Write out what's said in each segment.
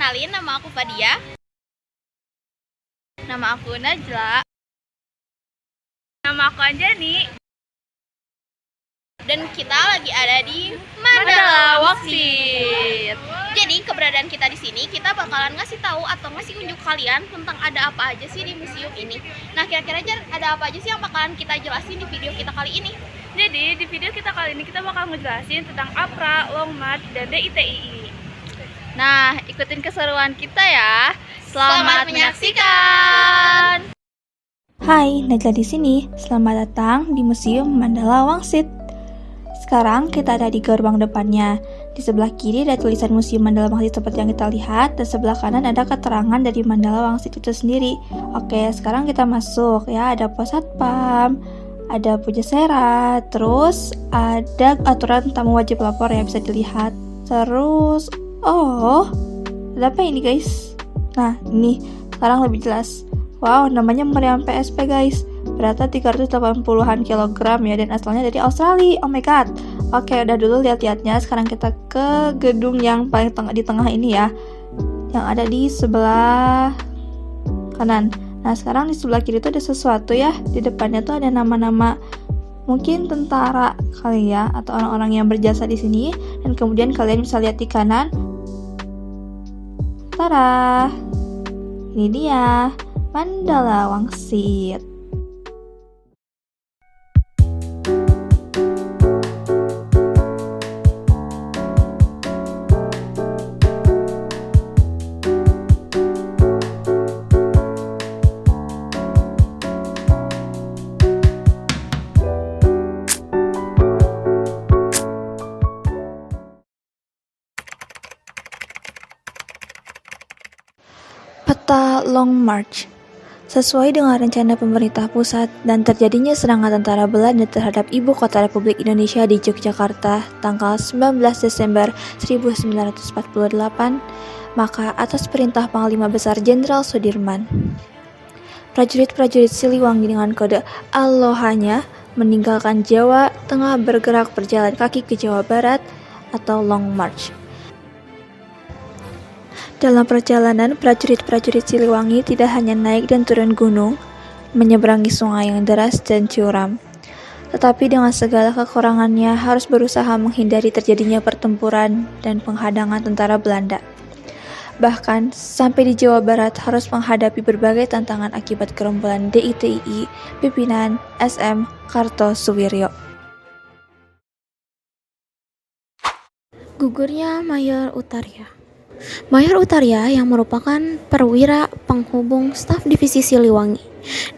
Kenalin, nama aku Fadia. Nama aku Najla. Nama aku Anjani. Dan kita lagi ada di Mandala Waksit. Jadi keberadaan kita di sini, kita bakalan ngasih tahu atau ngasih unjuk kalian tentang ada apa aja sih di museum ini. Nah, kira-kira ada apa aja sih yang bakalan kita jelasin di video kita kali ini? Jadi di video kita kali ini kita bakal ngejelasin tentang APRA, Long March, dan DITII. Nah, ikutin keseruan kita ya. Selamat menyaksikan. Hai, Najla di sini. Selamat datang di Museum Mandala Wangsit. Sekarang kita ada di gerbang depannya. Di sebelah kiri ada tulisan Museum Mandala Wangsit seperti yang kita lihat, dan sebelah kanan ada keterangan dari Mandala Wangsit itu sendiri. Oke, sekarang kita masuk ya. Ada pos satpam, ada pujasera, terus ada aturan tamu wajib lapor ya, bisa dilihat. Terus, ada apa ini guys? Nah, ini sekarang lebih jelas. Wow, namanya meriam PSP guys. Beratnya 380-an kilogram ya, dan asalnya dari Australia. Oh my god. Oke, udah dulu lihat-lihatnya. Sekarang kita ke gedung yang paling di tengah ini ya, yang ada di sebelah kanan. Nah, sekarang di sebelah kiri itu ada sesuatu ya. Di depannya tuh ada nama-nama, mungkin tentara kali ya, atau orang-orang yang berjasa di sini. Dan kemudian kalian bisa lihat di kanan. Tada! Ini dia, Mandala Wangsit. Peta Long March. Sesuai dengan rencana pemerintah pusat dan terjadinya serangan tentara Belanda terhadap ibu kota Republik Indonesia di Yogyakarta tanggal 19 Desember 1948, maka atas perintah Panglima Besar Jenderal Sudirman, prajurit-prajurit Siliwangi dengan kode Aloha-nya meninggalkan Jawa Tengah bergerak berjalan kaki ke Jawa Barat atau Long March. Dalam perjalanan, prajurit-prajurit Siliwangi tidak hanya naik dan turun gunung, menyeberangi sungai yang deras dan curam, tetapi dengan segala kekurangannya harus berusaha menghindari terjadinya pertempuran dan penghadangan tentara Belanda. Bahkan, sampai di Jawa Barat harus menghadapi berbagai tantangan akibat gerombolan DITII pimpinan SM Kartosuwiryo. Gugurnya Mayor Utaria. Mayor Utaria yang merupakan perwira penghubung staf divisi Siliwangi,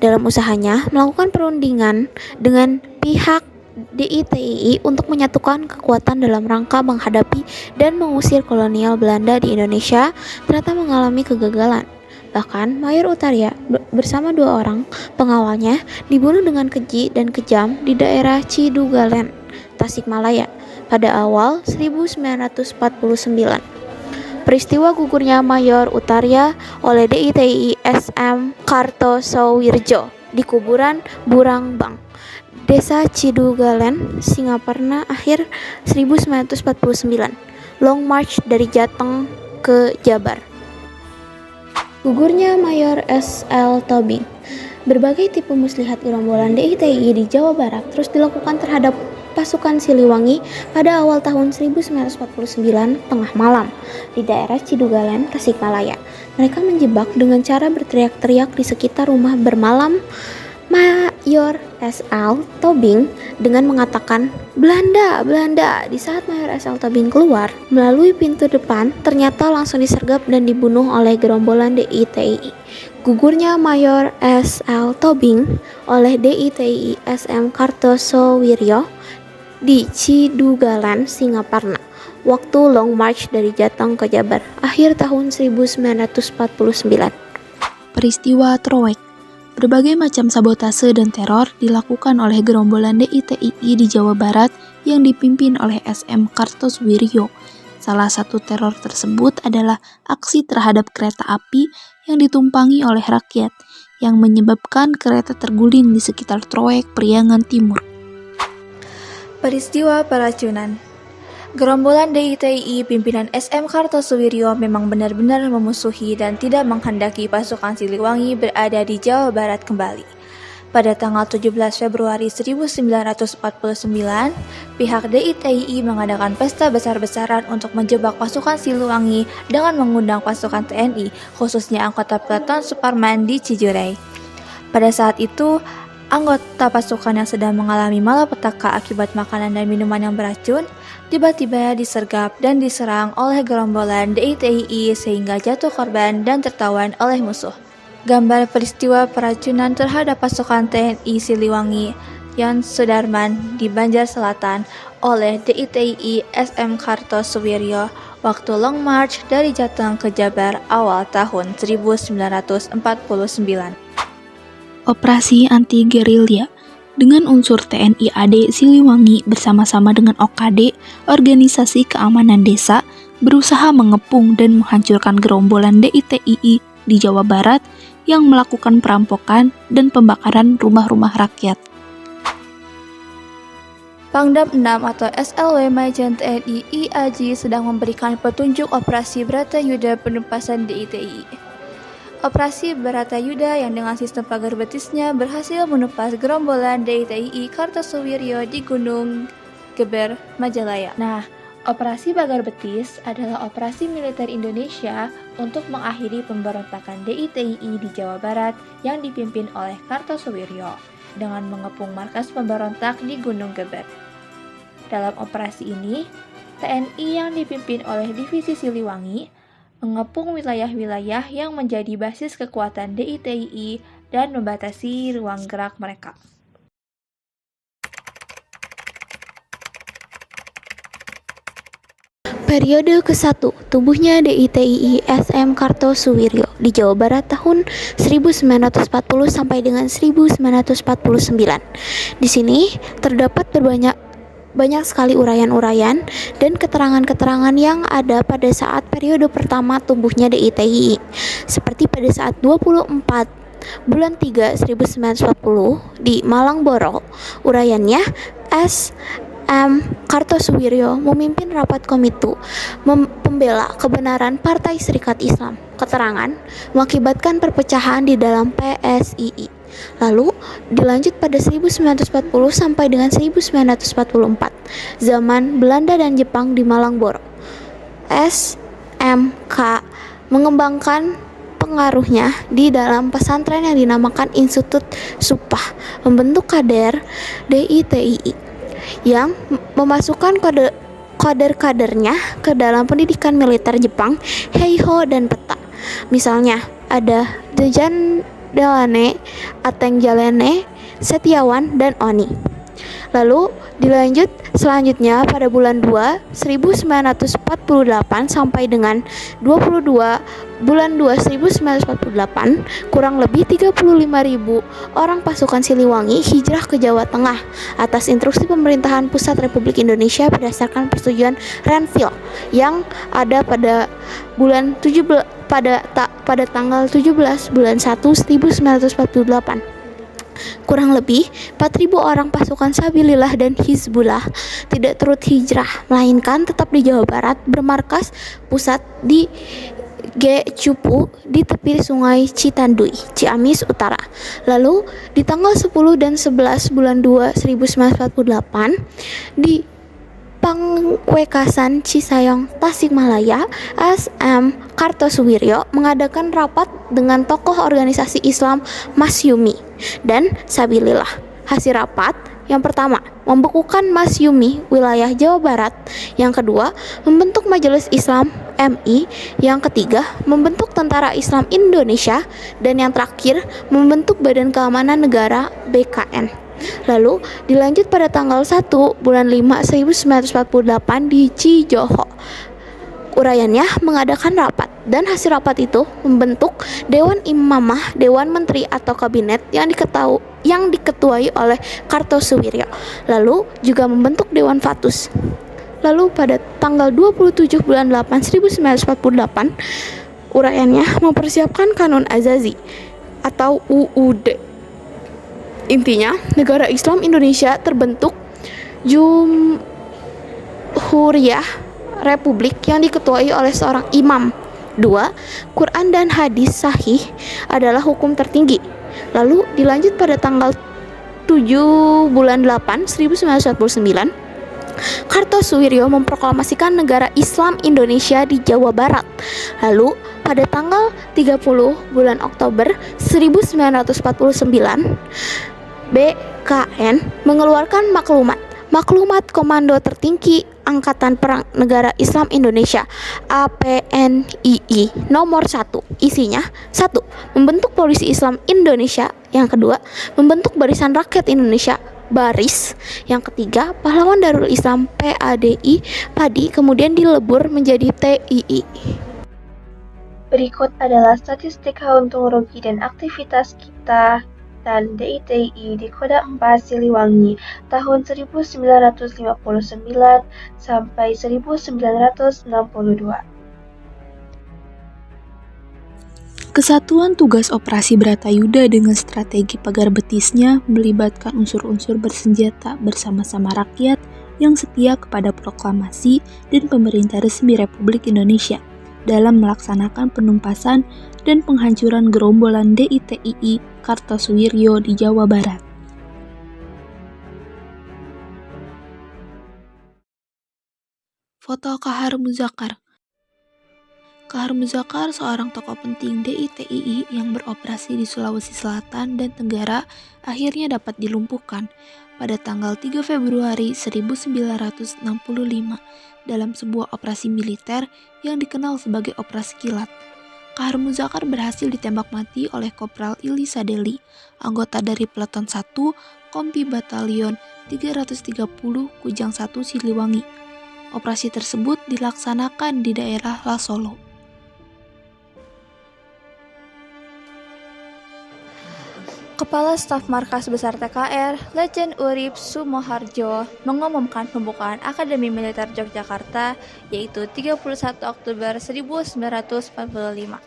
dalam usahanya melakukan perundingan dengan pihak DITII untuk menyatukan kekuatan dalam rangka menghadapi dan mengusir kolonial Belanda di Indonesia, ternyata mengalami kegagalan. Bahkan Mayor Utaria bersama 2 orang pengawalnya dibunuh dengan keji dan kejam di daerah Cidugalen, Tasikmalaya pada awal 1949. Peristiwa gugurnya Mayor Utaria oleh DITII SM Kartosoewirjo di kuburan Burangbang, Desa Cidugalen, Singaparna akhir 1949. Long March dari Jateng ke Jabar. Gugurnya Mayor SL Tobing. Berbagai tipu muslihat gerombolan DITII di Jawa Barat terus dilakukan terhadap pasukan Siliwangi pada awal tahun 1949 tengah malam di daerah Cidugalen, Tasikmalaya. Mereka menjebak dengan cara berteriak-teriak di sekitar rumah bermalam Mayor SL Tobing dengan mengatakan Belanda, Belanda. Di saat Mayor SL Tobing keluar melalui pintu depan, ternyata langsung disergap dan dibunuh oleh gerombolan DITII. Gugurnya Mayor SL Tobing oleh DITII SM Kartosoewirjo di Cidugalen, Singaparna, waktu Long March dari Jateng ke Jabar, akhir tahun 1949. Peristiwa Trowek. Berbagai macam sabotase dan teror dilakukan oleh gerombolan DITII di Jawa Barat yang dipimpin oleh SM Kartosuwiryo. Salah satu teror tersebut adalah aksi terhadap kereta api yang ditumpangi oleh rakyat, yang menyebabkan kereta terguling di sekitar Trowek, Priangan Timur. Peristiwa peracunan. Gerombolan DITII pimpinan SM Kartosuwiryo memang benar-benar memusuhi dan tidak menghendaki pasukan Siliwangi berada di Jawa Barat kembali. Pada tanggal 17 Februari 1949, pihak DITII mengadakan pesta besar-besaran untuk menjebak pasukan Siliwangi dengan mengundang pasukan TNI, khususnya anggota Peleton Suparman di Cijurei. Pada saat itu, anggota pasukan yang sedang mengalami malapetaka akibat makanan dan minuman yang beracun, tiba-tiba disergap dan diserang oleh gerombolan DITII sehingga jatuh korban dan tertawan oleh musuh. Gambar peristiwa peracunan terhadap pasukan TNI Siliwangi Yon Sudarman di Banjar Selatan oleh DITII SM Kartosuwiryo waktu Long March dari Jateng ke Jabar awal tahun 1949. Operasi anti-gerilya dengan unsur TNI AD Siliwangi bersama-sama dengan OKD, Organisasi Keamanan Desa, berusaha mengepung dan menghancurkan gerombolan DITII di Jawa Barat yang melakukan perampokan dan pembakaran rumah-rumah rakyat. Pangdam 6 atau SLW Majen TNI IAJ sedang memberikan petunjuk operasi Bratayuda penumpasan DITII. Operasi Bratayuda yang dengan sistem pagar betisnya berhasil menumpas gerombolan DITII Kartosuwiryo di Gunung Geber, Majalaya. Nah, operasi pagar betis adalah operasi militer Indonesia untuk mengakhiri pemberontakan DITII di Jawa Barat yang dipimpin oleh Kartosuwiryo dengan mengepung markas pemberontak di Gunung Geber. Dalam operasi ini, TNI yang dipimpin oleh Divisi Siliwangi mengepung wilayah-wilayah yang menjadi basis kekuatan DITII dan membatasi ruang gerak mereka. Periode ke-1, tubuhnya DITII SM Kartosuwiryo di Jawa Barat tahun 1940 sampai dengan 1949. Di sini terdapat banyak sekali uraian-uraian dan keterangan-keterangan yang ada pada saat periode pertama tumbuhnya DITII, seperti pada saat 24 bulan 3 1940 di Malangboro. Uraiannya, SM Kartosuwiryo memimpin rapat komite pembela kebenaran Partai Serikat Islam. Keterangan mengakibatkan perpecahan di dalam PSII. Lalu dilanjut pada 1940 sampai dengan 1944, zaman Belanda dan Jepang di Malangboro. SMK mengembangkan pengaruhnya di dalam pesantren yang dinamakan Institut Supah, membentuk kader DITII yang memasukkan kader-kadernya ke dalam pendidikan militer Jepang, Heiho dan Peta. Misalnya ada Dejan Delane, Ateng Jalene, Setiawan, dan Oni. Lalu dilanjut selanjutnya pada bulan 2 1948 sampai dengan 22 bulan 2 1948, kurang lebih 35.000 orang pasukan Siliwangi hijrah ke Jawa Tengah atas instruksi pemerintahan pusat Republik Indonesia berdasarkan persetujuan Renville yang ada pada bulan 17 pada tanggal 17 bulan 1 1948. Kurang lebih 4.000 orang pasukan Sabilillah dan Hizbullah tidak turut hijrah, melainkan tetap di Jawa Barat, bermarkas pusat di Cupu di tepi sungai Citandui, Ciamis Utara. Lalu di tanggal 10 dan 11 bulan 2 1948 di Pangwekasan Cisayong, Tasikmalaya, SM Kartosuwiryo mengadakan rapat dengan tokoh organisasi Islam Masyumi dan Sabilillah. Hasil rapat yang pertama, membekukan Masyumi wilayah Jawa Barat. Yang kedua, membentuk Majelis Islam MI. Yang ketiga, membentuk Tentara Islam Indonesia. Dan yang terakhir, membentuk Badan Keamanan Negara BKN. Lalu dilanjut pada tanggal 1 bulan 5 1948 di Cijoho. Uraiannya mengadakan rapat dan hasil rapat itu membentuk Dewan Imamah, Dewan Menteri atau Kabinet yang diketuai oleh Kartosuwiryo. Lalu juga membentuk Dewan Fatus. Lalu pada tanggal 27 bulan 8 1948, uraiannya mempersiapkan Kanun Azazi atau UUD. Intinya, negara Islam Indonesia terbentuk Huriyah Republik yang diketuai oleh seorang imam. 2. Quran dan hadis sahih adalah hukum tertinggi. Lalu dilanjut pada tanggal 7 bulan 8 1949, Kartosuwiryo memproklamasikan negara Islam Indonesia di Jawa Barat. Lalu pada tanggal 30 bulan Oktober 1949, BKN mengeluarkan maklumat Komando Tertinggi Angkatan Perang Negara Islam Indonesia APNII nomor 1. Isinya 1. Membentuk Polisi Islam Indonesia. Yang kedua, membentuk Barisan Rakyat Indonesia Baris. Yang ketiga, Pahlawan Darul Islam PADI PADI kemudian dilebur menjadi TII. Berikut adalah statistik untung rugi dan aktivitas kita dan DITI di Koda 4 Siliwangi tahun 1959 sampai 1962. Kesatuan Tugas Operasi Bratayuda dengan strategi pagar betisnya melibatkan unsur-unsur bersenjata bersama-sama rakyat yang setia kepada proklamasi dan pemerintah resmi Republik Indonesia dalam melaksanakan penumpasan dan penghancuran gerombolan DITII Kartosuwiryo di Jawa Barat. Foto Kahar Muzakar. Kahar Muzakar seorang tokoh penting DITII yang beroperasi di Sulawesi Selatan dan Tenggara akhirnya dapat dilumpuhkan pada tanggal 3 Februari 1965 dalam sebuah operasi militer yang dikenal sebagai Operasi Kilat. Kahar Muzakar berhasil ditembak mati oleh Kopral Ili Sadeli, anggota dari Peleton 1, Kompi Batalion 330 Kujang 1 Siliwangi. Operasi tersebut dilaksanakan di daerah Lasolo. Kepala Staf Markas Besar TKR, Letjen Urip Sumoharjo, mengumumkan pembukaan Akademi Militer Yogyakarta, yaitu 31 Oktober 1945.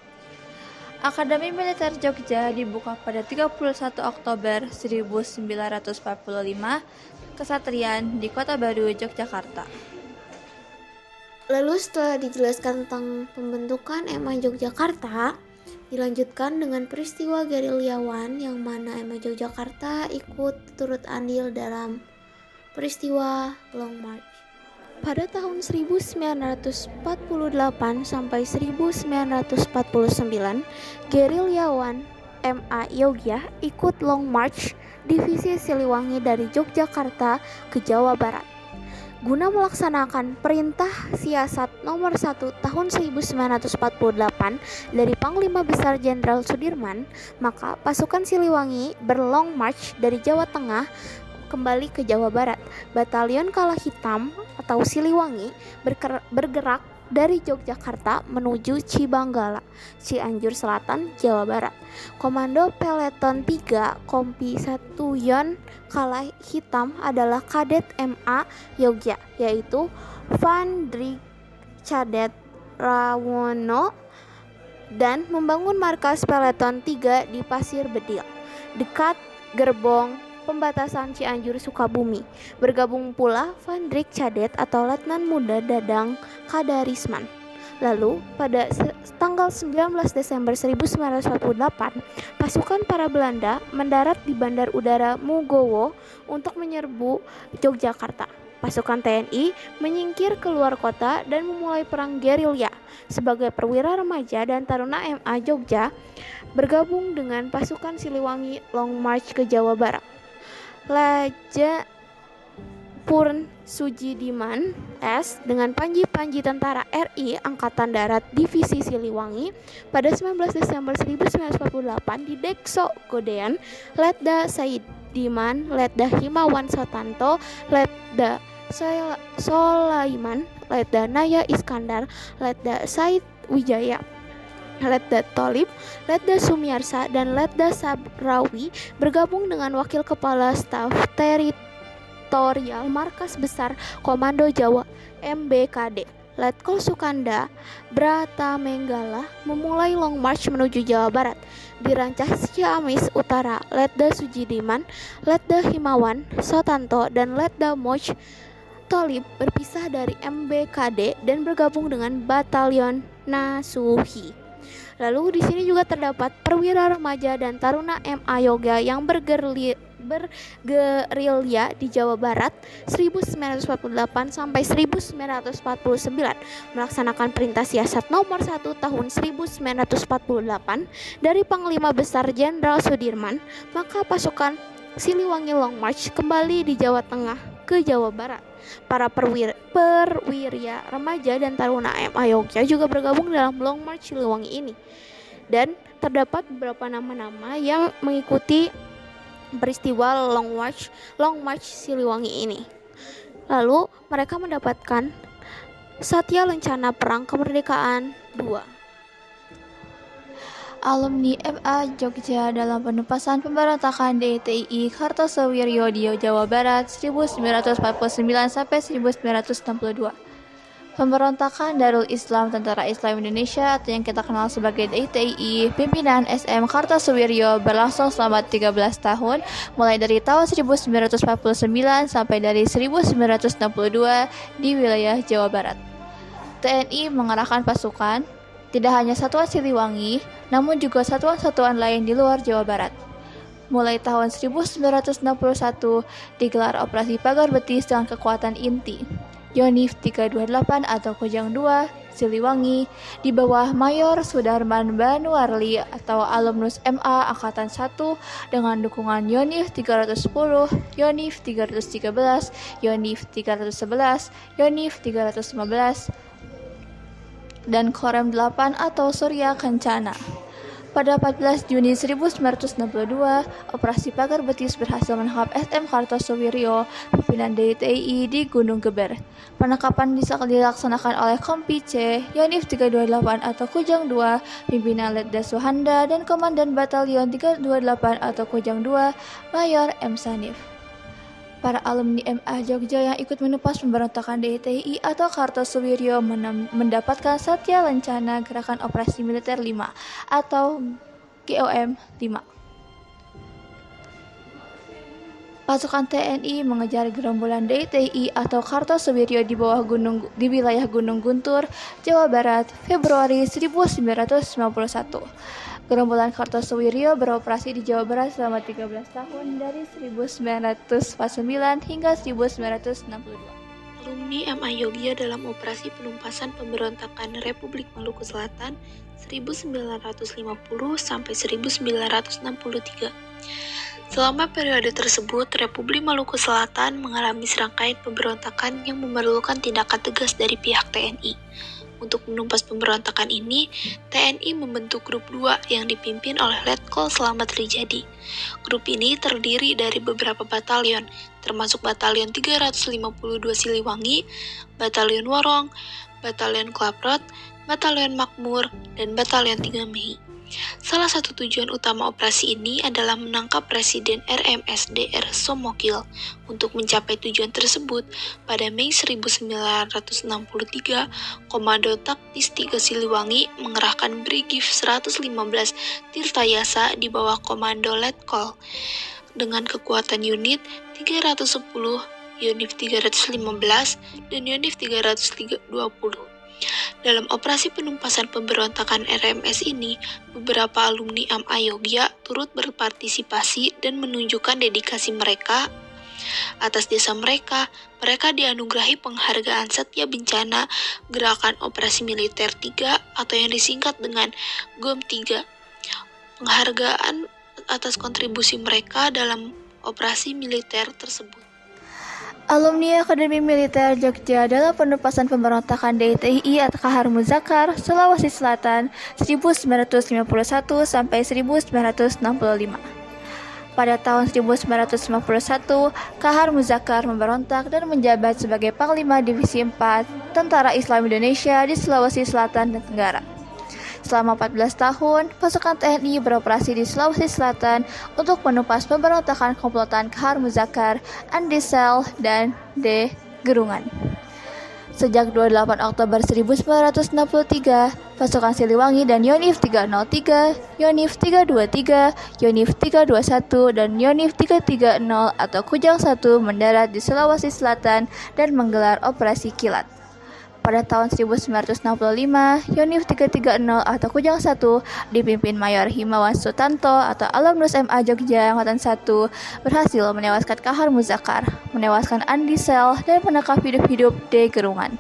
Akademi Militer Jogja dibuka pada 31 Oktober 1945, Kesatrian di Kota Baru, Yogyakarta. Lalu setelah dijelaskan tentang pembentukan MA Yogyakarta, dilanjutkan dengan peristiwa gerilyawan yang mana MA Yogyakarta ikut turut andil dalam peristiwa Long March. Pada tahun 1948 sampai 1949, gerilyawan MA Yogya ikut Long March Divisi Siliwangi dari Yogyakarta ke Jawa Barat. Guna melaksanakan Perintah Siasat Nomor 1 Tahun 1948 dari Panglima Besar Jenderal Sudirman, maka pasukan Siliwangi berlong march dari Jawa Tengah kembali ke Jawa Barat. Batalion Kala Hitam atau Siliwangi bergerak dari Yogyakarta menuju Cibanggala, Cianjur Selatan, Jawa Barat. Komando Peleton 3 Kompi 1 Yon Kala Hitam adalah Kadet MA Yogya, yaitu Vandrik Cadet Rawono, dan membangun markas Peleton 3 di Pasir Bedil, dekat gerbong pembatasan Cianjur Sukabumi. Bergabung pula Vandrik Cadet atau Letnan Muda Dadang Kadarisman. Lalu pada tanggal 19 Desember 1948, pasukan para Belanda mendarat di Bandar Udara Mugowo untuk menyerbu Yogyakarta. Pasukan TNI menyingkir keluar kota dan memulai perang gerilya. Sebagai perwira remaja dan taruna MA Jogja, bergabung dengan pasukan Siliwangi Long March ke Jawa Barat. Laja Purn Sujidiman S dengan panji-panji tentara RI Angkatan Darat Divisi Siliwangi pada 19 Desember 1948 di Dekso Godean, Letda Saidiman, Letda Himawan Sotanto, Letda Solaiman, Letda Naya Iskandar, Letda Said Wijaya, Letda Tolib, Letda Sumiarsa, dan Letda Sabrawi bergabung dengan Wakil Kepala Staf Teritorial Markas Besar Komando Jawa MBKD, Letkol Sukanda Bratamanggala memulai Long March menuju Jawa Barat. Di Rancah Ciamis Utara, Letda Sujidiman, Letda Himawan Sotanto, dan Letda Moj Tholib berpisah dari MBKD dan bergabung dengan Batalion Nasuhi. Lalu di sini juga terdapat perwira remaja dan taruna MA Yoga yang bergerilya di Jawa Barat 1948 sampai 1949 melaksanakan perintah siasat nomor 1 tahun 1948 dari Panglima Besar Jenderal Sudirman. Maka pasukan Siliwangi Long March kembali di Jawa Tengah ke Jawa Barat. Para perwira remaja dan taruna MA Yogyakarta juga bergabung dalam Long March Siliwangi ini. Dan terdapat beberapa nama-nama yang mengikuti peristiwa Long March Siliwangi ini. Lalu mereka mendapatkan Satya Lencana Perang Kemerdekaan II. Alumni MA Jogja dalam penumpasan pemberontakan DITI Kartosoewiryo di Jawa Barat 1949 sampai 1962. Pemberontakan Darul Islam Tentara Islam Indonesia atau yang kita kenal sebagai DITI pimpinan SM Kartosoewiryo berlangsung selama 13 tahun mulai dari tahun 1949 sampai dari 1962 di wilayah Jawa Barat. TNI mengerahkan pasukan tidak hanya satuan Siliwangi, namun juga satuan-satuan lain di luar Jawa Barat. Mulai tahun 1961 digelar Operasi Pagar Betis dengan kekuatan inti. Yonif 328 atau Kujang II, Siliwangi, di bawah Mayor Sudarman Banuarli atau alumnus MA Angkatan 1 dengan dukungan Yonif 310, Yonif 313, Yonif 311, Yonif 315, dan Korem 8 atau Surya Kencana. Pada 14 Juni 1962, Operasi Pagar Betis berhasil menangkap SM Kartosoewiryo, pimpinan DITI di Gunung Geber. Penangkapan dilaksanakan oleh Kompi C, Yonif 328 atau Kujang II, pimpinan Letda Suhanda, dan Komandan Batalion 328 atau Kujang II, Mayor M. Sanif. Para alumni MA Jogja yang ikut menumpas pemberontakan DITI atau Kartosoewiryo mendapatkan Satya Lencana Gerakan Operasi Militer 5 atau GOM 5. Pasukan TNI mengejar gerombolan DITI atau Kartosoewiryo di wilayah Gunung Guntur, Jawa Barat, Februari 1991. Gerombolan Kartosoewiryo beroperasi di Jawa Barat selama 13 tahun dari 1949 hingga 1962. Alumni MA Yogya dalam operasi penumpasan pemberontakan Republik Maluku Selatan 1950 sampai 1963. Selama periode tersebut, Republik Maluku Selatan mengalami serangkaian pemberontakan yang memerlukan tindakan tegas dari pihak TNI. Untuk menumpas pemberontakan ini, TNI membentuk grup 2 yang dipimpin oleh Letkol Slamet Rijadi. Grup ini terdiri dari beberapa batalion, termasuk Batalion 352 Siliwangi, Batalion Worong, Batalion Klaprot, Batalion Makmur, dan Batalion 3 Mei. Salah satu tujuan utama operasi ini adalah menangkap Presiden RMSDR Somokil. Untuk mencapai tujuan tersebut, pada Mei 1963, Komando Taktis 3 Siliwangi mengerahkan Brigif 115 Tirtayasa di bawah Komando Letkol dengan kekuatan unit 310, Yonif 315, dan Yonif 320. Dalam operasi penumpasan pemberontakan RMS ini, beberapa alumni MA Yogya turut berpartisipasi dan menunjukkan dedikasi mereka. Atas jasa mereka dianugerahi penghargaan Satya Bencana Gerakan Operasi Militer 3 atau yang disingkat dengan GOM 3. Penghargaan atas kontribusi mereka dalam operasi militer tersebut. Alumni Akademi Militer Jogja dalam penumpasan pemberontakan DITI atau Kahar Muzakar, Sulawesi Selatan 1951 sampai 1965. Pada tahun 1951, Kahar Muzakar memberontak dan menjabat sebagai Panglima Divisi 4 Tentara Islam Indonesia di Sulawesi Selatan dan Tenggara. Selama 14 tahun, pasukan TNI beroperasi di Sulawesi Selatan untuk menumpas pemberontakan komplotan Kahar Muzakar, Andisel, dan D. Gerungan. Sejak 28 Oktober 1963, pasukan Siliwangi dan Yonif 303, Yonif 323, Yonif 321, dan Yonif 330 atau Kujang 1 mendarat di Sulawesi Selatan dan menggelar Operasi Kilat. Pada tahun 1965, Yonif 330 atau Kujang 1 dipimpin Mayor Himawan Sutanto atau alumnus MA Jogja Angkatan 1 berhasil menewaskan Kahar Muzakar, menewaskan Andi Sel, dan menangkap hidup-hidup D. Gerungan.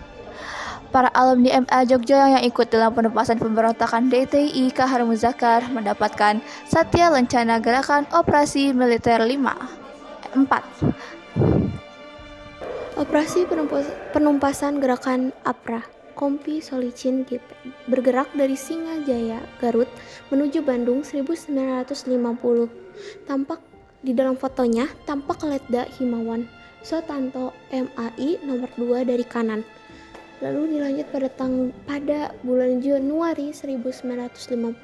Para alumni MA Jogja yang ikut dalam penumpasan pemberontakan DITI Kahar Muzakar mendapatkan Satya Lencana Gerakan Operasi Militer 4. Operasi penumpasan gerakan APRA Kompi Solicin GP bergerak dari Singajaya, Garut menuju Bandung 1950. Tampak di dalam fotonya tampak Letda Himawan Sutanto MAI nomor 2 dari kanan. Lalu dilanjut pada bulan Januari 1950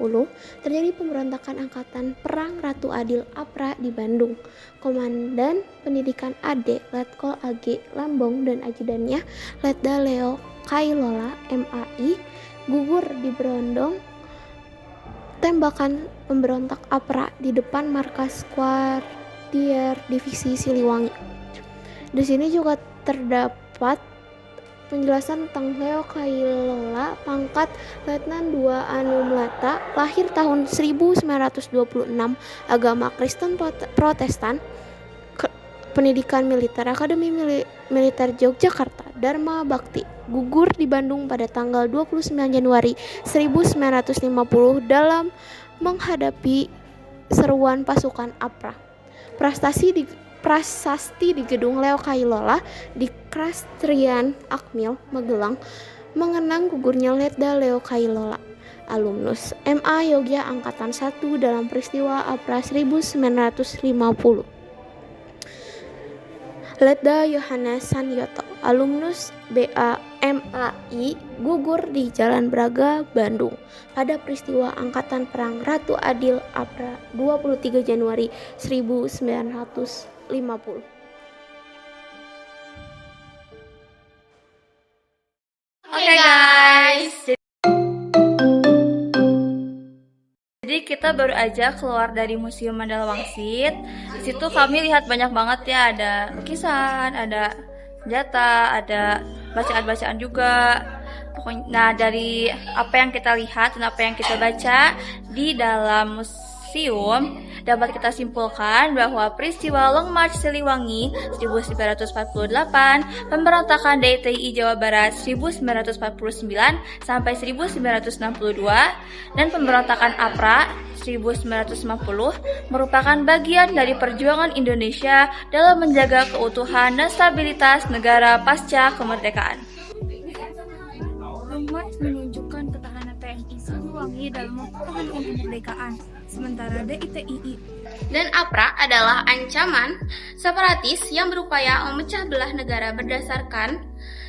terjadi pemberontakan Angkatan Perang Ratu Adil APRA di Bandung. Komandan pendidikan AD Letkol AG Lambong dan ajudannya Letda Leo Kailola MAI gugur di berondong tembakan pemberontak APRA di depan markas Kuartier Divisi Siliwangi. Di sini juga terdapat penjelasan tentang Leo Kailola, pangkat Letnan 2 Anumlata, lahir tahun 1926, agama Kristen Protestan, pendidikan militer, Akademi Militer Yogyakarta, Dharma Bakti, gugur di Bandung pada tanggal 29 Januari 1950 dalam menghadapi seruan pasukan APRA. Prasasti di Gedung Leo Kailola di Krastrian Akmil, Magelang, mengenang gugurnya Letda Leo Kailola, alumnus MA Yogya Angkatan 1 dalam peristiwa APRA 1950. Letda Yohanes Sanyoto, alumnus BA MAI, gugur di Jalan Braga, Bandung pada peristiwa Angkatan Perang Ratu Adil APRA 23 Januari 1950. Oke guys. Jadi kita baru aja keluar dari Museum Mandala Wangsit. Di situ kami lihat banyak banget ya, ada lukisan, ada senjata, ada bacaan-bacaan juga. Pokoknya, nah dari apa yang kita lihat dan apa yang kita baca di dalam museum, dapat kita simpulkan bahwa peristiwa Long March Siliwangi 1948, pemberontakan DITI Jawa Barat 1949 sampai 1962, dan pemberontakan APRA 1950 merupakan bagian dari perjuangan Indonesia dalam menjaga keutuhan dan stabilitas negara pasca kemerdekaan. Long March menunjukkan ketahanan TNI Siliwangi dalam mempertahankan kemerdekaan, sementara DITI Dan APRA adalah ancaman separatis yang berupaya memecah belah negara berdasarkan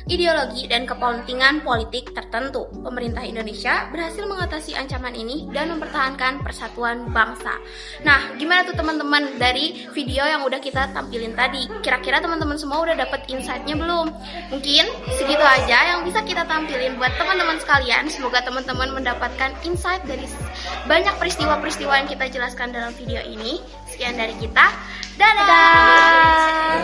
ideologi dan kepentingan politik tertentu. Pemerintah Indonesia berhasil mengatasi ancaman ini dan mempertahankan persatuan bangsa. Nah, gimana tuh teman-teman dari video yang udah kita tampilin tadi? Kira-kira teman-teman semua udah dapet insight-nya belum? Mungkin segitu aja yang bisa kita tampilin buat teman-teman sekalian. Semoga teman-teman mendapatkan insight dari banyak peristiwa-peristiwa yang kita jelaskan dalam video ini. Sekian dari kita. Dadah!